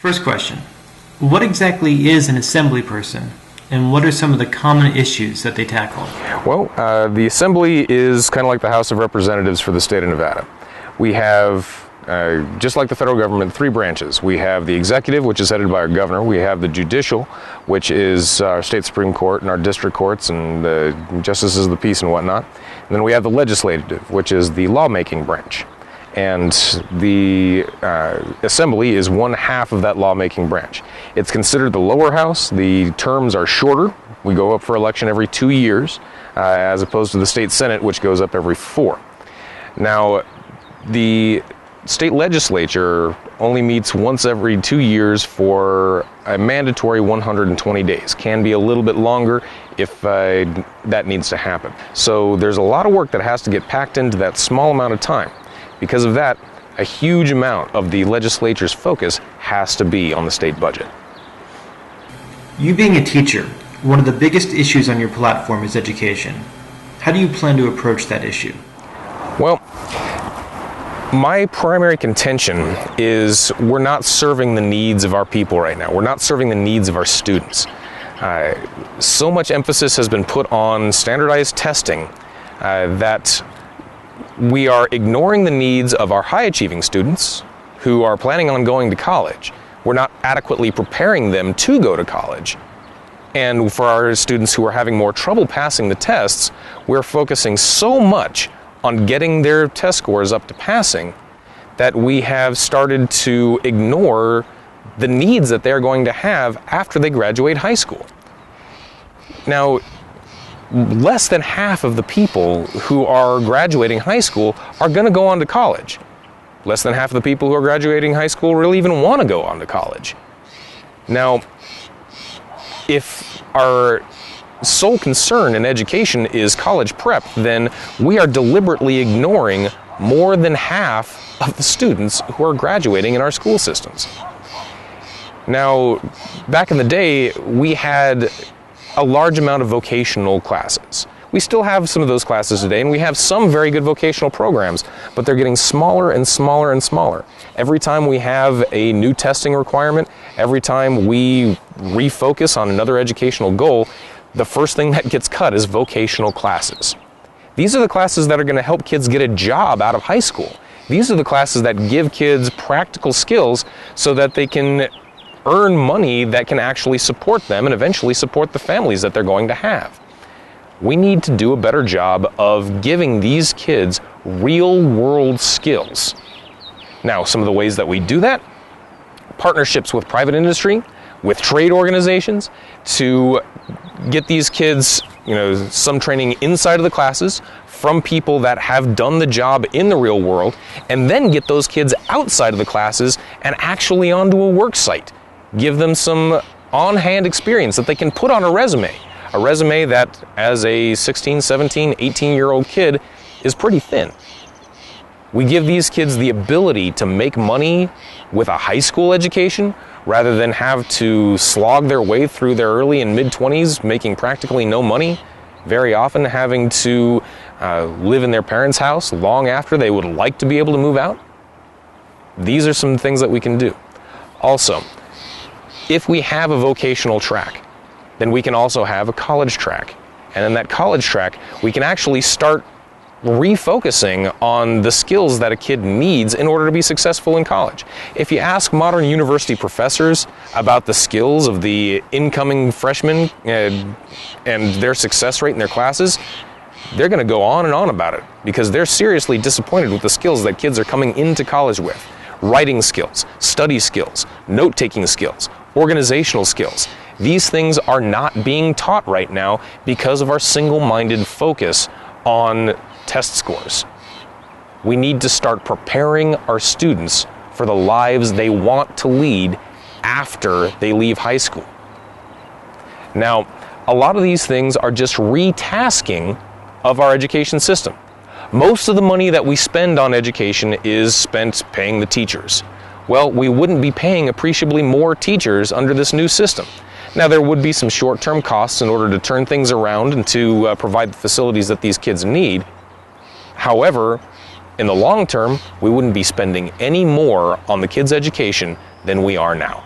First question, what exactly is an assembly person, and what are some of the common issues that they tackle? Well, the Assembly is kind of like the House of Representatives for the state of Nevada. We have, just like the federal government, three branches. We have the executive, which is headed by our governor. We have the judicial, which is our state Supreme Court and our district courts and the justices of the peace and whatnot. And then we have the legislative, which is the lawmaking branch. And the Assembly is one half of that lawmaking branch. It's considered the lower house. The terms are shorter. We go up for election every 2 years, as opposed to the state Senate, which goes up every 4. Now, the state legislature only meets once every 2 years for a mandatory 120 days. Can be a little bit longer if that needs to happen. So there's a lot of work that has to get packed into that small amount of time. Because of that, a huge amount of the legislature's focus has to be on the state budget. You being a teacher, one of the biggest issues on your platform is education. How do you plan to approach that issue? Well, my primary contention is we're not serving the needs of our people right now. We're not serving the needs of our students. So much emphasis has been put on standardized testing that we are ignoring the needs of our high-achieving students who are planning on going to college. We're not adequately preparing them to go to college. And for our students who are having more trouble passing the tests, we're focusing so much on getting their test scores up to passing that we have started to ignore the needs that they're going to have after they graduate high school. Now, less than half of the people who are graduating high school are going to go on to college. Less than half of the people who are graduating high school really even want to go on to college. Now, if our sole concern in education is college prep, then we are deliberately ignoring more than half of the students who are graduating in our school systems. Now, back in the day, we had a large amount of vocational classes. We still have some of those classes today, and we have some very good vocational programs, but they're getting smaller and smaller and smaller. Every time we have a new testing requirement, every time we refocus on another educational goal, the first thing that gets cut is vocational classes. These are the classes that are going to help kids get a job out of high school. These are the classes that give kids practical skills so that they can earn money that can actually support them and eventually support the families that they're going to have. We need to do a better job of giving these kids real-world skills. Now, some of the ways that we do that: partnerships with private industry, with trade organizations, to get these kids, some training inside of the classes from people that have done the job in the real world, and then get those kids outside of the classes and actually onto a work site. Give them some on-hand experience that they can put on a resume that as a 16, 17, 18-year-old kid is pretty thin. We give these kids the ability to make money with a high school education rather than have to slog their way through their early and mid-20s making practically no money, very often having to live in their parents' house long after they would like to be able to move out. These are some things that we can do. Also, if we have a vocational track, then we can also have a college track. And in that college track, we can actually start refocusing on the skills that a kid needs in order to be successful in college. If you ask modern university professors about the skills of the incoming freshmen and their success rate in their classes, they're going to go on and on about it because they're seriously disappointed with the skills that kids are coming into college with. Writing skills, study skills, note-taking skills, organizational skills. These things are not being taught right now because of our single-minded focus on test scores. We need to start preparing our students for the lives they want to lead after they leave high school. Now, a lot of these things are just retasking of our education system. Most of the money that we spend on education is spent paying the teachers. Well, we wouldn't be paying appreciably more teachers under this new system. Now, there would be some short-term costs in order to turn things around and to provide the facilities that these kids need. However, in the long term, we wouldn't be spending any more on the kids' education than we are now.